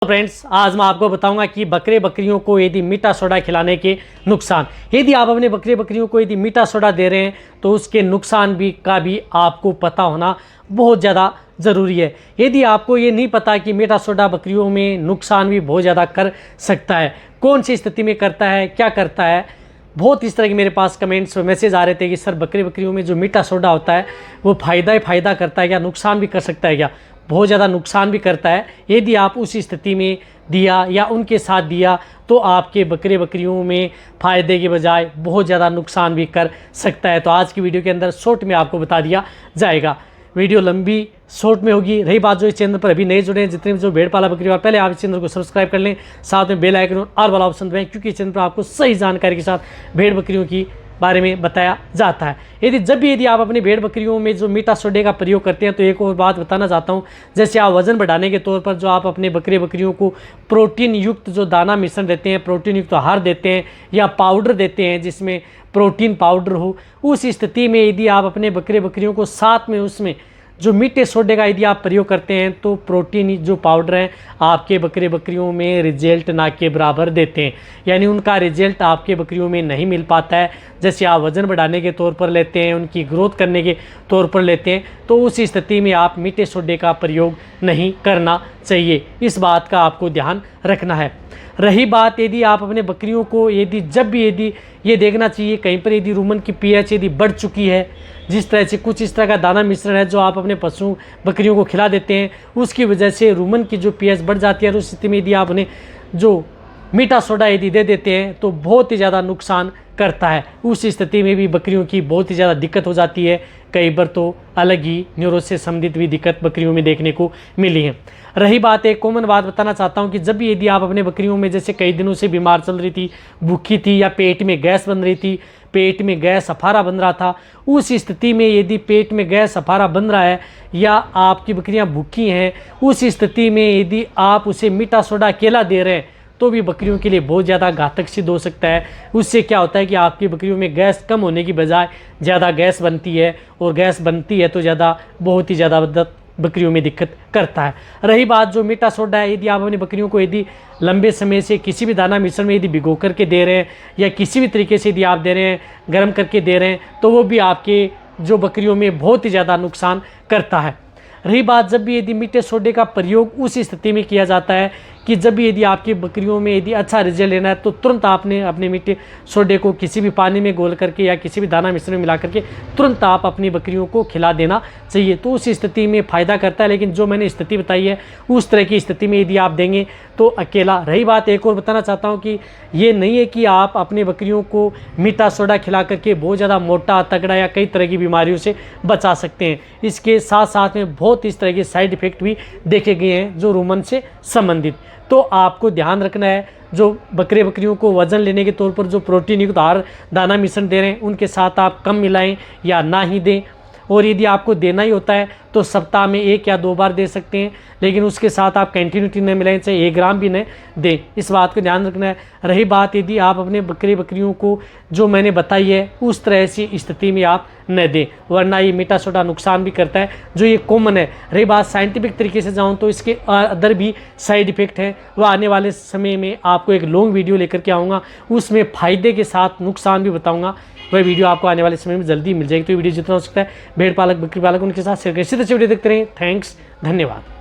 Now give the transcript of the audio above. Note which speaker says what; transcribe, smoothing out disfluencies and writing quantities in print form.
Speaker 1: Friends, आज मैं आपको बताऊंगा कि बकरे बकरियों को यदि मीठा सोडा खिलाने के नुकसान। यदि आप अपने बकरे बकरियों को यदि मीठा सोडा दे रहे हैं तो उसके नुकसान भी आपको पता होना बहुत ज़्यादा ज़रूरी है। यदि आपको ये नहीं पता कि मीठा सोडा बकरियों में नुकसान भी बहुत ज़्यादा कर सकता है, कौन सी स्थिति में करता है, क्या करता है, बहुत इस तरह के मेरे पास कमेंट्स और मैसेज आ रहे थे कि सर बकरे बकरियों में जो मीठा सोडा होता है वो फ़ायदा ही फ़ायदा करता है क्या, नुकसान भी कर सकता है क्या? बहुत ज़्यादा नुकसान भी करता है। यदि आप उस स्थिति में दिया या उनके साथ दिया तो आपके बकरे बकरियों में फ़ायदे के बजाय बहुत ज़्यादा नुकसान भी कर सकता है। तो आज की वीडियो के अंदर शॉर्ट में आपको बता दिया जाएगा। वीडियो लंबी शॉर्ट में होगी। रही बात जो इस चैनल पर अभी नहीं जुड़े हैं, जितने भी जो भेड़ पाला बकरी, और पहले आप इस चैनल को सब्सक्राइब कर लें, साथ में बेल आइकन और वाला ऑप्शन दबाएं, क्योंकि इस चैनल पर आपको सही जानकारी के साथ भेड़ बकरियों की बारे में बताया जाता है। यदि आप अपनी भेड़ बकरियों में जो मीठा सोडे का प्रयोग करते हैं तो एक और बात बताना चाहता हूं, जैसे आप वजन बढ़ाने के तौर पर जो आप अपने बकरे बकरियों को प्रोटीन युक्त जो दाना मिश्रण देते हैं, प्रोटीन युक्त आहार देते हैं या पाउडर देते हैं जिसमें प्रोटीन पाउडर हो, उस स्थिति में यदि आप अपने बकरे बकरियों को साथ में उसमें जो मीठे सोडे का यदि आप प्रयोग करते हैं तो प्रोटीन जो पाउडर हैं आपके बकरे बकरियों में रिजल्ट ना के बराबर देते हैं, यानी उनका रिजल्ट आपके बकरियों में नहीं मिल पाता है। जैसे आप वज़न बढ़ाने के तौर पर लेते हैं, उनकी ग्रोथ करने के तौर पर लेते हैं, तो उस स्थिति में आप मीठे सोडे का प्रयोग नहीं करना चाहिए। इस बात का आपको ध्यान रखना है। रही बात यदि आप अपने बकरियों को यदि ये देखना चाहिए कहीं पर यदि रूमन की पीएच यदि बढ़ चुकी है, जिस तरह से कुछ इस तरह का दाना मिश्रण है जो आप अपने पशु बकरियों को खिला देते हैं, उसकी वजह से रूमन की जो पीएच बढ़ जाती है, उस स्थिति में यदि आप उन्हें जो मीठा सोडा यदि दे देते हैं तो बहुत ही ज़्यादा नुकसान करता है। उस स्थिति में भी बकरियों की बहुत ही ज़्यादा दिक्कत हो जाती है। कई बार तो अलग ही न्यूरो से संबंधित भी दिक्कत बकरियों में देखने को मिली है। रही बात, एक कॉमन बात बताना चाहता हूं कि जब भी यदि आप अपने बकरियों में जैसे कई दिनों से बीमार चल रही थी, भूखी थी या पेट में गैस बन रही थी, पेट में गैस अफारा बन रहा था, उस स्थिति में यदि पेट में गैस अफारा बन रहा है या आपकी बकरियां भूखी हैं, उस स्थिति में यदि आप उसे मीठा सोडा अकेला दे रहे हैं तो भी बकरियों के लिए बहुत ज़्यादा घातक सिद्ध हो सकता है। उससे क्या होता है कि आपकी बकरियों में गैस कम होने की बजाय ज़्यादा गैस बनती है, और गैस बनती है तो बहुत ही ज़्यादा बकरियों में दिक्कत करता है। रही बात जो मीठा सोडा है, यदि आप अपनी बकरियों को यदि लंबे समय से किसी भी दाना मिश्रण में यदि भिगो करके दे रहे हैं या किसी भी तरीके से यदि आप दे रहे हैं, गर्म करके दे रहे हैं, तो वो भी आपके जो बकरियों में बहुत ही ज़्यादा नुकसान करता है। रही बात, जब भी यदि मीठे सोडे का प्रयोग उस स्थिति में किया जाता है कि जब भी यदि आपकी बकरियों में यदि अच्छा रिजल्ट लेना है तो तुरंत आपने अपने मीठे सोडे को किसी भी पानी में घोल करके या किसी भी दाना मिश्रण में मिला करके तुरंत आप अपनी बकरियों को खिला देना चाहिए, तो उस स्थिति में फ़ायदा करता है। लेकिन जो मैंने स्थिति बताई है उस तरह की स्थिति में यदि आप देंगे तो अकेला। रही बात, एक और बताना चाहता हूँ कि ये नहीं है कि आप अपने बकरियों को मीठा सोडा खिला करके बहुत ज़्यादा मोटा तगड़ा या कई तरह की बीमारियों से बचा सकते हैं। इसके साथ साथ में बहुत इस तरह के साइड इफ़ेक्ट भी देखे गए हैं जो रूमन से संबंधित। तो आपको ध्यान रखना है, जो बकरे बकरियों को वज़न लेने के तौर पर जो प्रोटीन युक्त आहार दाना मिश्रण दे रहे हैं उनके साथ आप कम मिलाएं या ना ही दें, और यदि आपको देना ही होता है तो सप्ताह में 1 या 2 बार दे सकते हैं, लेकिन उसके साथ आप कंटिन्यूटी न मिलाएं, चाहे 1 ग्राम भी न दें। इस बात को ध्यान रखना है। रही बात, यदि आप अपने बकरे बकरियों को जो मैंने बताई है उस तरह से स्थिति में आप न दें, वरना ये मीठा सोडा नुकसान भी करता है, जो ये कॉमन है। रही बात साइंटिफिक तरीके से जाऊँ तो इसके अदर भी साइड इफ़ेक्ट हैं, वह आने वाले समय में आपको एक लॉन्ग वीडियो लेकर के आऊँगा, उसमें फ़ायदे के साथ नुकसान भी बताऊँगा। वह वीडियो आपको आने वाले समय में जल्दी मिल जाएगी। तो वीडियो जितना हो सकता है भेड़ पालक बकरी पालक उनके साथ शेयर करें। इसी तरह से वीडियो देखते रहें। थैंक्स, धन्यवाद।